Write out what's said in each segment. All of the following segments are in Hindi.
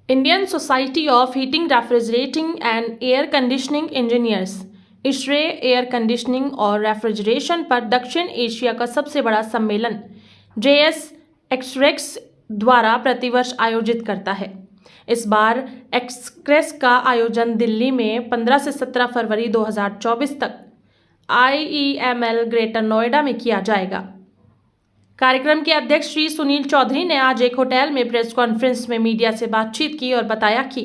Indian Society of Heating Refrigerating and Air Conditioning Engineers ISHRAE air conditioning और रेफ्रिजरेशन पर दक्षिण एशिया का सबसे बड़ा सम्मेलन JS एक्सरेक्स द्वारा प्रतिवर्ष आयोजित करता है। इस बार एक्सक्रेस का आयोजन दिल्ली में 15 से 17 फरवरी 2024 तक IEML ग्रेटर नोएडा में किया जाएगा। कार्यक्रम के अध्यक्ष श्री सुनील चौधरी ने आज एक होटल में प्रेस कॉन्फ्रेंस में मीडिया से बातचीत की और बताया कि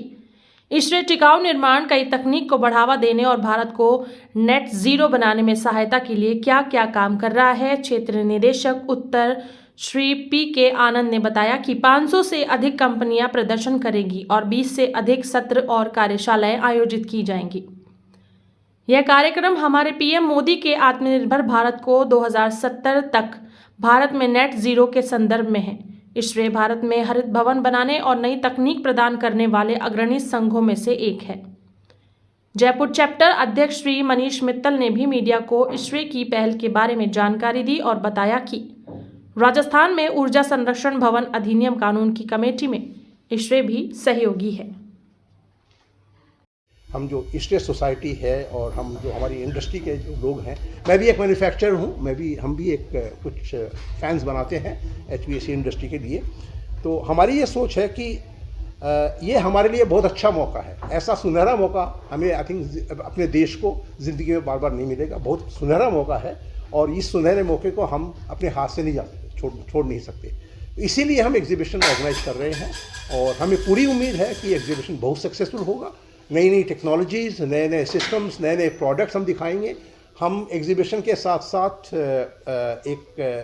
इसरो टिकाऊ निर्माण कई तकनीक को बढ़ावा देने और भारत को नेट जीरो बनाने में सहायता के लिए क्या क्या काम कर रहा है। क्षेत्रीय निदेशक उत्तर श्री PK आनंद ने बताया कि 500 से अधिक कंपनियां प्रदर्शन करेंगी और 20 से अधिक सत्र और कार्यशालाएं आयोजित की जाएंगी। यह कार्यक्रम हमारे PM मोदी के आत्मनिर्भर भारत को 2070 तक भारत में नेट जीरो के संदर्भ में है। इसरो भारत में हरित भवन बनाने और नई तकनीक प्रदान करने वाले अग्रणी संघों में से एक है। जयपुर चैप्टर अध्यक्ष श्री मनीष मित्तल ने भी मीडिया को इसरो की पहल के बारे में जानकारी दी और बताया कि राजस्थान में ऊर्जा संरक्षण भवन अधिनियम कानून की कमेटी में इसरो भी सहयोगी है। हम जो इसरो सोसाइटी है और हम जो हमारी इंडस्ट्री के जो लोग हैं, मैं भी एक मैन्युफैक्चरर हूँ, हम भी एक कुछ फैंस बनाते हैं HVAC इंडस्ट्री के लिए। तो हमारी ये सोच है कि ये हमारे लिए बहुत अच्छा मौका है। ऐसा सुनहरा मौका हमें आई थिंक अपने देश को ज़िंदगी में बार बार नहीं मिलेगा। बहुत सुनहरा मौका है और इस सुनहरे मौके को हम अपने हाथ से नहीं छोड़ नहीं सकते। इसीलिए हम एग्जीबिशन ऑर्गेनाइज कर रहे हैं और हमें पूरी उम्मीद है कि एग्जीबिशन बहुत सक्सेसफुल होगा। नई नई टेक्नोलॉजीज़, नए नए सिस्टम्स, नए नए प्रोडक्ट्स हम दिखाएंगे। हम एग्जीबिशन के साथ साथ एक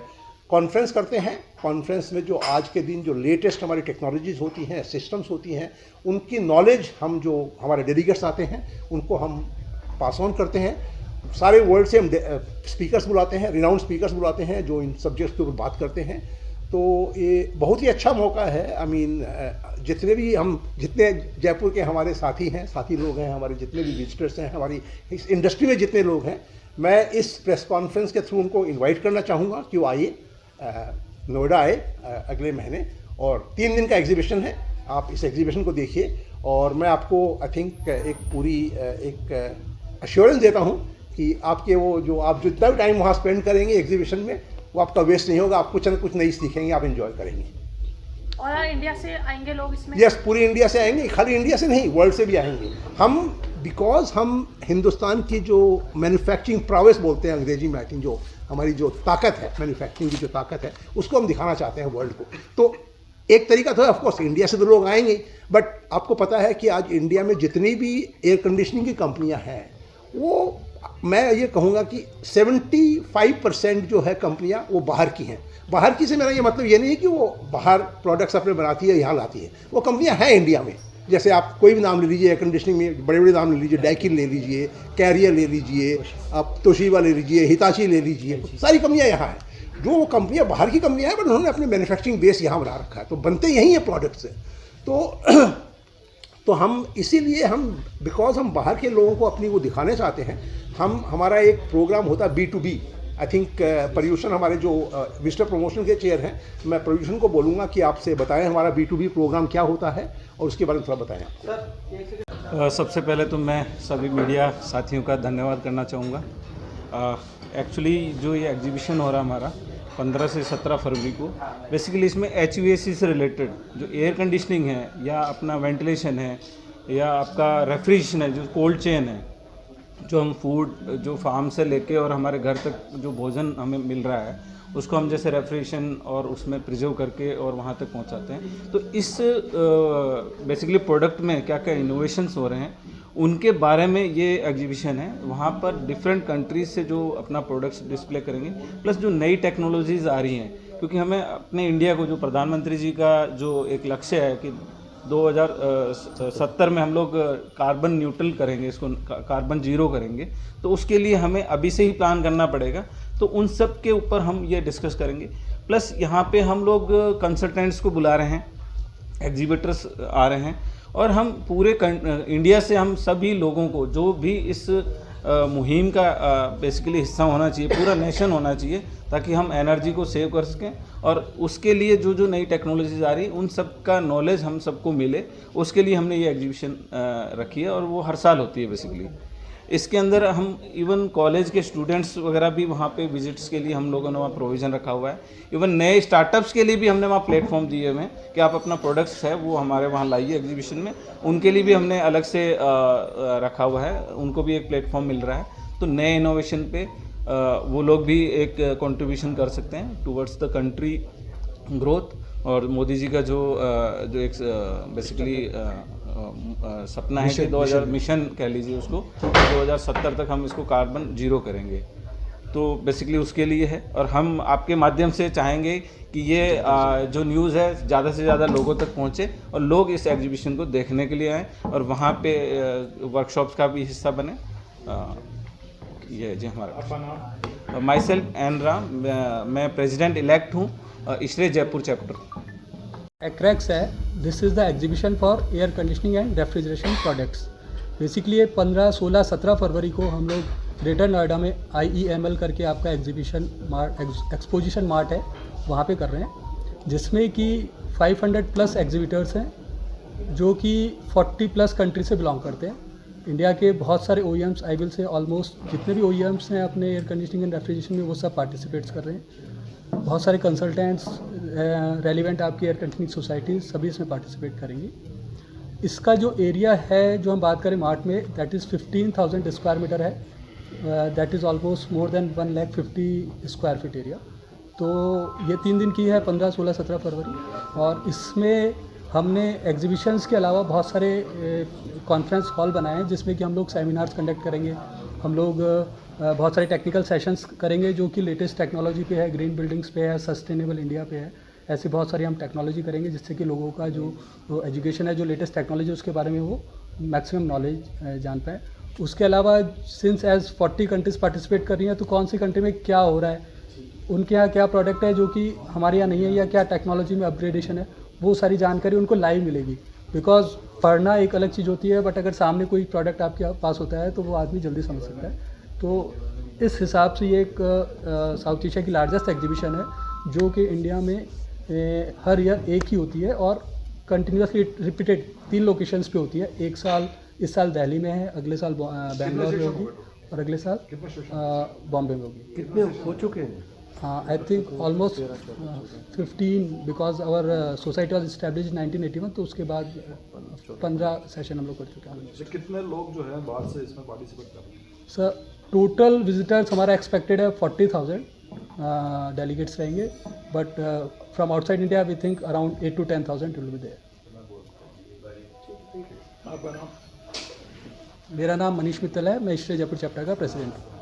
कॉन्फ्रेंस करते हैं। कॉन्फ्रेंस में जो आज के दिन जो लेटेस्ट हमारी टेक्नोलॉजीज़ होती हैं, सिस्टम्स होती हैं, उनकी नॉलेज हम जो हमारे डेलीगेट्स आते हैं उनको हम पास ऑन करते हैं। सारे वर्ल्ड से हम स्पीकर्स बुलाते हैं, रिनाउंड स्पीकर्स बुलाते हैं जो इन सब्जेक्ट्स के ऊपर बात करते हैं। तो ये बहुत ही अच्छा मौका है। आई मीन जितने जयपुर के हमारे साथी लोग हैं, हमारे जितने भी विजिटर्स हैं, हमारी इस इंडस्ट्री में जितने लोग हैं, मैं इस प्रेस कॉन्फ्रेंस के थ्रू उनको इनवाइट करना चाहूँगा कि वो आइए, नोएडा आए अगले महीने। और 3 दिन का एग्जीबिशन है। आप इस एग्जीबिशन को देखिए और मैं आपको आई थिंक एक पूरी एक अश्योरेंस देता हूँ कि आपके वो जो आप जितना भी टाइम वहाँ स्पेंड करेंगे एग्जीबिशन में, वो आपका वेस्ट नहीं होगा। आप कुछ ना कुछ नई सीखेंगे, आप एंजॉय करेंगे। और इंडिया से आएंगे लोग इसमें? यस, पूरी इंडिया से आएंगे। खाली इंडिया से नहीं, वर्ल्ड से भी आएंगे। बिकॉज हम हिंदुस्तान की जो मैन्युफैक्चरिंग प्रावेस बोलते हैं अंग्रेजी में, आई थिंक जो हमारी जो ताकत है, मैन्युफैक्चरिंग की जो ताकत है, उसको हम दिखाना चाहते हैं वर्ल्ड को। तो एक तरीका तो ऑफकोर्स इंडिया से तो लोग आएंगे, बट आपको पता है कि आज इंडिया में जितनी भी एयर कंडीशनिंग की कंपनियां हैं, वो मैं ये कहूँगा कि 75% जो है कंपनियां वो बाहर की हैं। बाहर की से मेरा ये मतलब ये नहीं है कि वो बाहर प्रोडक्ट्स अपने बनाती है, यहाँ लाती है। वो कंपनियां हैं इंडिया में। जैसे आप कोई भी नाम ले लीजिए, एयर कंडीशनिंग में बड़े बड़े नाम ले लीजिए, डाइकिन ले लीजिए, कैरियर ले लीजिए, आप तोशिबा ले लीजिए, हिताची ले लीजिए, सारी कंपनियाँ यहाँ हैं। जो वो कंपनियाँ बाहर की कंपनियाँ हैं, बट उन्होंने अपने मैन्युफैक्चरिंग बेस यहाँ बना रखा है, तो बनते यहीं है प्रोडक्ट्स से। तो हम इसीलिए बिकॉज हम बाहर के लोगों को अपनी वो दिखाने चाहते हैं, हमारा एक प्रोग्राम होता है B2B। आई थिंक पर्यूषण हमारे जो विजिटर प्रमोशन के चेयर हैं, मैं पर्यूषण को बोलूँगा कि आपसे बताएं हमारा B2B प्रोग्राम क्या होता है और उसके बारे में थोड़ा बताएं आप। सबसे पहले तो मैं सभी मीडिया साथियों का धन्यवाद करना चाहूँगा। एक्चुअली जो ये एग्जीबिशन हो रहा है हमारा 15 से 17 फरवरी को, बेसिकली इसमें HVAC से रिलेटेड जो एयर कंडीशनिंग है या अपना वेंटिलेशन है या आपका रेफ्रिजरेशन है, जो कोल्ड चेन है, जो हम फूड जो फार्म से लेके और हमारे घर तक जो भोजन हमें मिल रहा है उसको हम जैसे रेफ्रिजरेशन और उसमें प्रिजर्व करके और वहाँ तक पहुँचाते हैं। तो इस बेसिकली प्रोडक्ट में क्या क्या इनोवेशंस हो रहे हैं उनके बारे में ये एग्जीबिशन है। वहाँ पर डिफरेंट कंट्रीज से जो अपना प्रोडक्ट्स डिस्प्ले करेंगे, प्लस जो नई टेक्नोलॉजीज़ आ रही हैं, क्योंकि हमें अपने इंडिया को जो प्रधानमंत्री जी का जो एक लक्ष्य है कि 2070 में हम लोग कार्बन न्यूट्रल करेंगे, इसको कार्बन जीरो करेंगे, तो उसके लिए हमें अभी से ही प्लान करना पड़ेगा। तो उन सब के ऊपर हम ये डिस्कस करेंगे। प्लस यहाँ पे हम लोग कंसल्टेंट्स को बुला रहे हैं, एग्जीबिटर्स आ रहे हैं और हम पूरे इंडिया से हम सभी लोगों को जो भी इस मुहिम का बेसिकली हिस्सा होना चाहिए, पूरा नेशन होना चाहिए, ताकि हम एनर्जी को सेव कर सकें और उसके लिए जो जो नई टेक्नोलॉजीज आ रही उन सब का नॉलेज हम सबको मिले, उसके लिए हमने ये एग्जीबिशन रखी है और वो हर साल होती है बेसिकली। इसके अंदर हम इवन कॉलेज के स्टूडेंट्स वगैरह भी वहाँ पे विजिट्स के लिए हम लोगों ने वहाँ प्रोविज़न रखा हुआ है। इवन नए स्टार्टअप्स के लिए भी हमने वहाँ प्लेटफॉर्म दिए हुए हैं कि आप अपना प्रोडक्ट्स है वो हमारे वहाँ लाइए एग्जीबिशन में, उनके लिए भी हमने अलग से रखा हुआ है, उनको भी एक प्लेटफॉर्म मिल रहा है। तो नए इनोवेशन पे वो लोग भी एक कंट्रीब्यूशन कर सकते हैं टूवर्ड्स द कंट्री ग्रोथ। और मोदी जी का जो एक बेसिकली सपना है कि 2000 मिशन कह लीजिए उसको, 2070 तक हम इसको कार्बन जीरो करेंगे, तो बेसिकली उसके लिए है। और हम आपके माध्यम से चाहेंगे कि ये जो न्यूज़ है ज़्यादा से ज़्यादा लोगों तक पहुँचे और लोग इस एग्जीबिशन को देखने के लिए आएँ और वहाँ पे वर्कशॉप्स का भी हिस्सा बने। ये जी हमारा माई सेल्फ एन राम, मैं प्रेसिडेंट इलेक्ट हूँ इसरे जयपुर चैप्टर। एक्रेक्स है, this is the exhibition for air conditioning and refrigeration products. Basically 15, 16, 17 फरवरी को हम लोग ग्रेटर नोएडा में IEML करके आपका एग्जीबिशन एक्सपोजिशन मार्ट है, वहाँ पे कर रहे हैं, जिसमें कि 500 प्लस एग्जीबिटर्स हैं जो कि 40 प्लस कंट्री से बिलोंग करते हैं। इंडिया के बहुत सारे OEMs, I will say almost जितने भी OEMs हैं अपने एयर कंडीशनिंग एंड रेफ्रिजरेशन में, वो सब पार्टिसिपेट्स कर रहे हैं। बहुत सारे कंसल्टेंट्स, रेलिवेंट आपकी एयर कंडीशनिंग सोसाइटीज़ सभी इसमें पार्टिसिपेट करेंगी। इसका जो एरिया है जो हम बात करें मार्ट में, दैट इज़ 15,000 स्क्वायर मीटर है, that is almost more than 150 square feet area. तो ये 3 दिन की है, 15, 16, 17 फरवरी। और इसमें हमने एग्जीबिशंस के अलावा बहुत सारे कॉन्फ्रेंस हॉल बनाए हैं जिसमें कि हम लोग सेमिनार्स कंडक्ट करेंगे, हम लोग बहुत सारे टेक्निकल सेशंस करेंगे जो कि लेटेस्ट टेक्नोलॉजी पे है, ग्रीन बिल्डिंग्स पे है, सस्टेनेबल इंडिया पे है। ऐसी बहुत सारी हम टेक्नोलॉजी करेंगे जिससे कि लोगों का जो एजुकेशन है, जो लेटेस्ट टेक्नोलॉजी उसके बारे में वो मैक्सिमम नॉलेज जान पाए। उसके अलावा सिंस एज 40 कंट्रीज़ पार्टिसिपेट कर रही हैं, तो कौन सी कंट्री में क्या हो रहा है, उनके यहाँ क्या प्रोडक्ट है जो कि हमारे यहाँ नहीं है, या क्या टेक्नोलॉजी में अपग्रेडेशन है, वो सारी जानकारी उनको लाइव मिलेगी। बिकॉज पढ़ना एक अलग चीज़ होती है, बट अगर सामने कोई प्रोडक्ट आपके पास होता है तो वो आदमी जल्दी समझ सकता है। तो इस हिसाब से ये एक साउथ एशिया की लार्जेस्ट एग्जीबिशन है जो कि इंडिया में हर ईयर एक ही होती है और कंटिन्यूसली रिपीटेड 3 लोकेशंस पे होती है। एक साल, इस साल दिल्ली में है, अगले साल बेंगलोर में होगी और अगले साल बॉम्बे में होगी। कितने हो चुके हैं? I think almost 15, because our society was establish 1981, तो उसके बाद 15 सेशन हम लोग कर चुके हैं। कितने लोग जो है बाहर से इसमें पार्टिसिपेट कर रहे हैं? सर टोटल विजिटर्स हमारा एक्सपेक्टेड है 40,000 डेलीगेट्स रहेंगे, but from outside India we think around 8 to 10,000 will be there. मेरा नाम मनीष मित्तल है, मैं इसरे जयपुर चैप्टर का प्रेसिडेंट हूँ।